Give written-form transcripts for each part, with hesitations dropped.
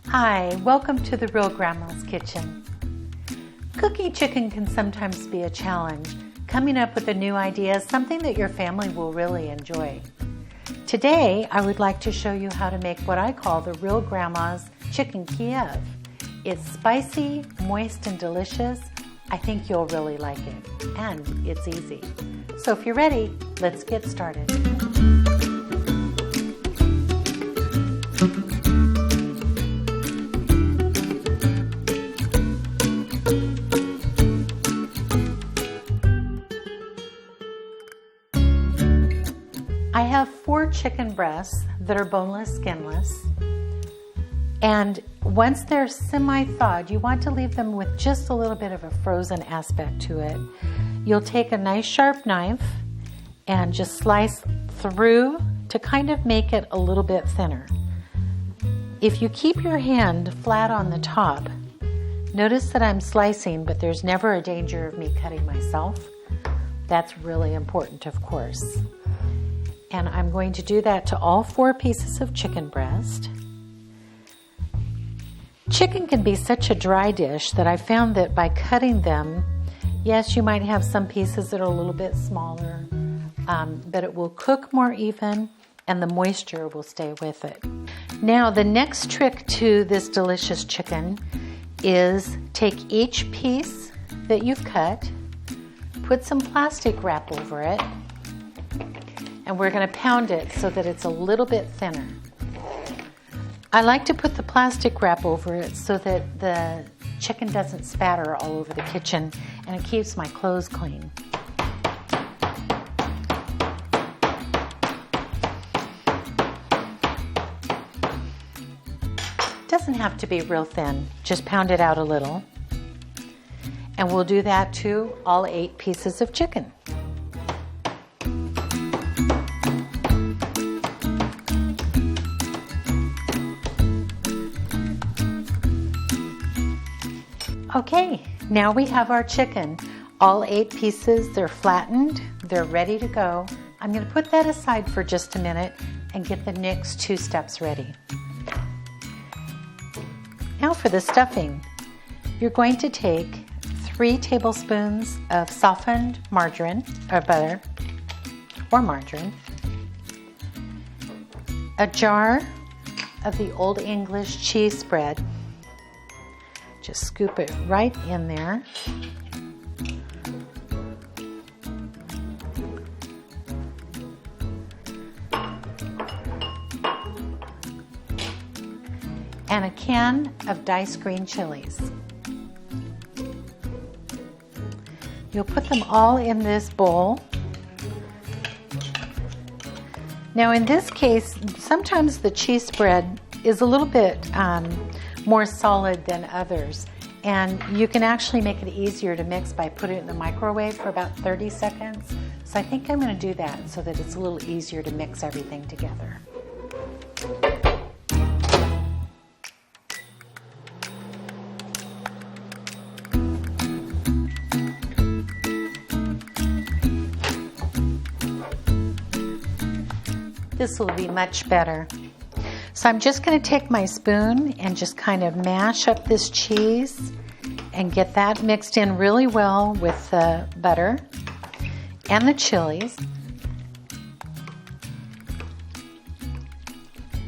Hi, welcome to the Real Grandma's Kitchen. Cooking chicken can sometimes be a challenge. Coming up with a new idea is something that your family will really enjoy. Today, I would like to show you how to make what I call the Real Grandma's Chicken Kiev. It's spicy, moist, and delicious. I think you'll really like it, and it's easy. So if you're ready, let's get started. I have 4 chicken breasts that are boneless, skinless. And once they're semi-thawed, you want to leave them with just a little bit of a frozen aspect to it. You'll take a nice sharp knife and just slice through to kind of make it a little bit thinner. If you keep your hand flat on the top, notice that I'm slicing, but there's never a danger of me cutting myself. That's really important, of course. And I'm going to do that to all 4 pieces of chicken breast. Chicken can be such a dry dish that I found that by cutting them, yes, you might have some pieces that are a little bit smaller, but it will cook more even and the moisture will stay with it. Now, the next trick to this delicious chicken is take each piece that you've cut, put some plastic wrap over it, and we're going to pound it so that it's a little bit thinner. I like to put the plastic wrap over it so that the chicken doesn't spatter all over the kitchen and it keeps my clothes clean. It doesn't have to be real thin, just pound it out a little. And we'll do that to all 8 pieces of chicken. Okay, now we have our chicken. All 8 pieces, they're flattened, they're ready to go. I'm going to put that aside for just a minute and get the next 2 steps ready. Now for the stuffing. You're going to take 3 tablespoons of softened margarine, or butter, or margarine, a jar of the Old English cheese spread. Just scoop it right in there. And a can of diced green chilies. You'll put them all in this bowl. Now in this case, sometimes the cheese spread is a little bit more solid than others, and you can actually make it easier to mix by putting it in the microwave for about 30 seconds. So I think I'm going to do that so that it's a little easier to mix everything together. This will be much better. So I'm just going to take my spoon and just kind of mash up this cheese and get that mixed in really well with the butter and the chilies.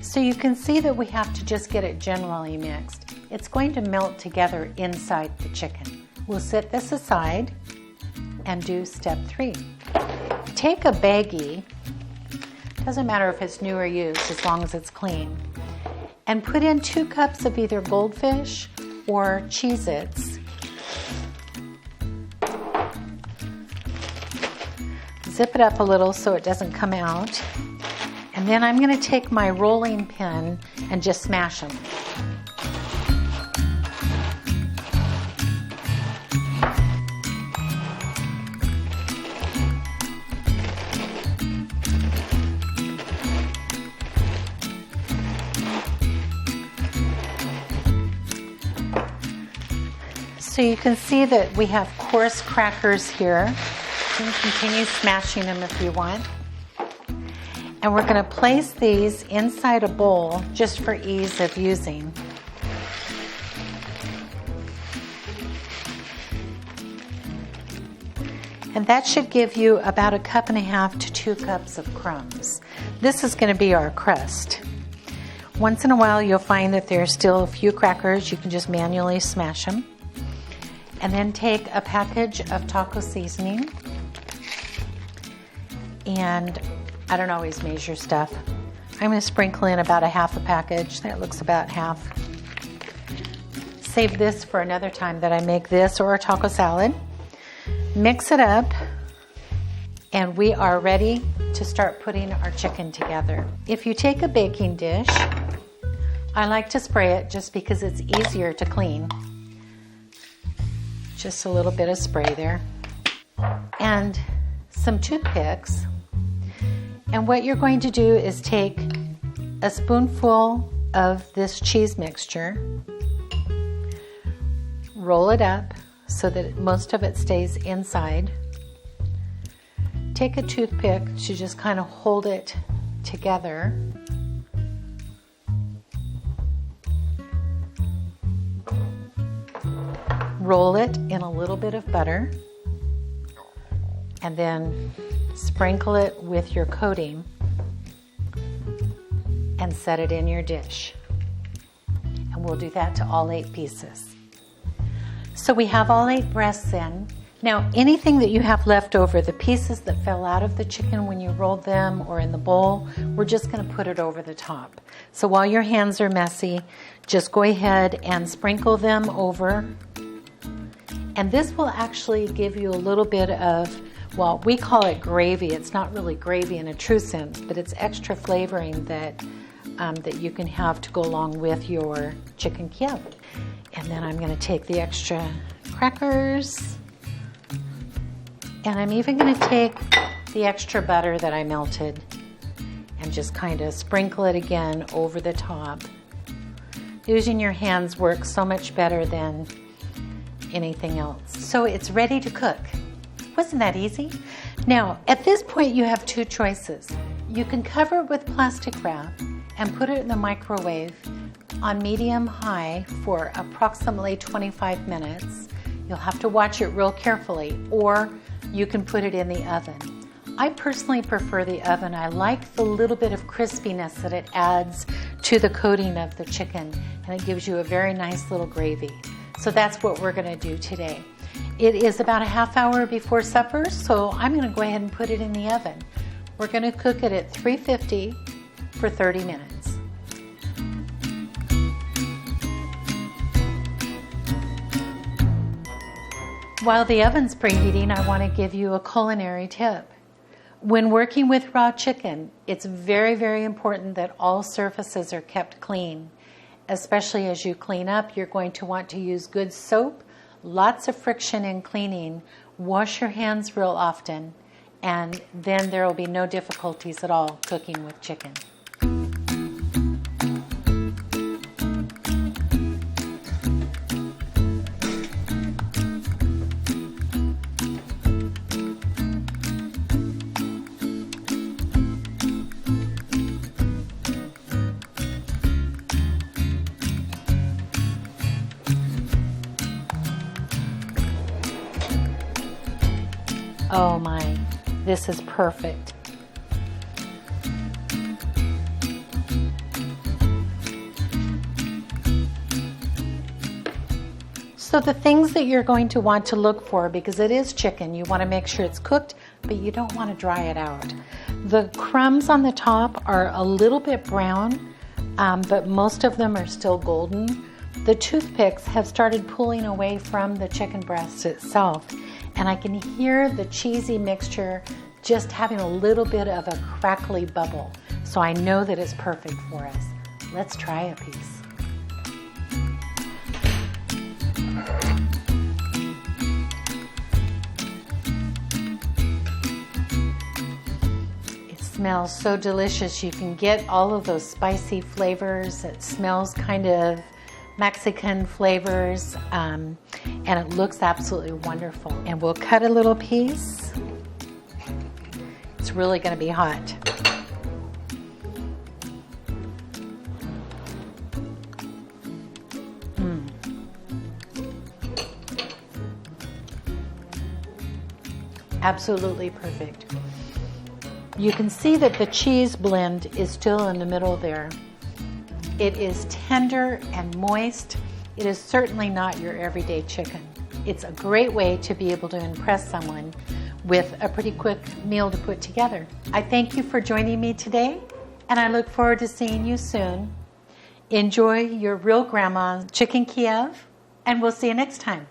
So you can see that we have to just get it generally mixed. It's going to melt together inside the chicken. We'll set this aside and do step 3. Take a baggie. Doesn't matter if it's new or used as long as it's clean. And put in 2 cups of either goldfish or Cheez-Its. Zip it up a little so it doesn't come out. And then I'm going to take my rolling pin and just smash them. So you can see that we have coarse crackers here. You can continue smashing them if you want. And we're going to place these inside a bowl just for ease of using. And that should give you about 1.5 to 2 cups of crumbs. This is going to be our crust. Once in a while you'll find that there's still a few crackers. You can just manually smash them. And then take a package of taco seasoning. And I don't always measure stuff. I'm going to sprinkle in about 1/2 package. That looks about half. Save this for another time that I make this or a taco salad. Mix it up, and we are ready to start putting our chicken together. If you take a baking dish, I like to spray it just because it's easier to clean. Just a little bit of spray there. And some toothpicks. And what you're going to do is take a spoonful of this cheese mixture, roll it up so that most of it stays inside. Take a toothpick to just kind of hold it together. Roll it in a little bit of butter and then sprinkle it with your coating and set it in your dish. And we'll do that to all 8 pieces. So we have all 8 breasts in. Now anything that you have left over, the pieces that fell out of the chicken when you rolled them or in the bowl, we're just going to put it over the top. So while your hands are messy, just go ahead and sprinkle them over. And this will actually give you a little bit of, well, we call it gravy. It's not really gravy in a true sense, but it's extra flavoring that you can have to go along with your chicken Kiev. And then I'm going to take the extra crackers, and I'm even going to take the extra butter that I melted and just kind of sprinkle it again over the top. Using your hands works so much better than anything else. So it's ready to cook. Wasn't that easy? Now, at this point you have 2 choices. You can cover it with plastic wrap and put it in the microwave on medium-high for approximately 25 minutes. You'll have to watch it real carefully, or you can put it in the oven. I personally prefer the oven. I like the little bit of crispiness that it adds to the coating of the chicken, and it gives you a very nice little gravy. So that's what we're going to do today. It is about 1/2 hour before supper, so I'm going to go ahead and put it in the oven. We're going to cook it at 350 for 30 minutes. While the oven's preheating, I want to give you a culinary tip. When working with raw chicken, it's very, very important that all surfaces are kept clean. Especially as you clean up, you're going to want to use good soap, lots of friction in cleaning, wash your hands real often, and then there will be no difficulties at all cooking with chicken. Oh my, this is perfect. So the things that you're going to want to look for, because it is chicken, you want to make sure it's cooked, but you don't want to dry it out. The crumbs on the top are a little bit brown, but most of them are still golden. The toothpicks have started pulling away from the chicken breast itself, and I can hear the cheesy mixture just having a little bit of a crackly bubble. So I know that it's perfect for us. Let's try a piece. It smells so delicious. You can get all of those spicy flavors. It smells kind of Mexican flavors, and it looks absolutely wonderful. And we'll cut a little piece. It's really going to be hot. Absolutely perfect. You can see that the cheese blend is still in the middle there. It is tender and moist. It is certainly not your everyday chicken. It's a great way to be able to impress someone with a pretty quick meal to put together. I thank you for joining me today, and I look forward to seeing you soon. Enjoy your real grandma's chicken Kiev, and we'll see you next time.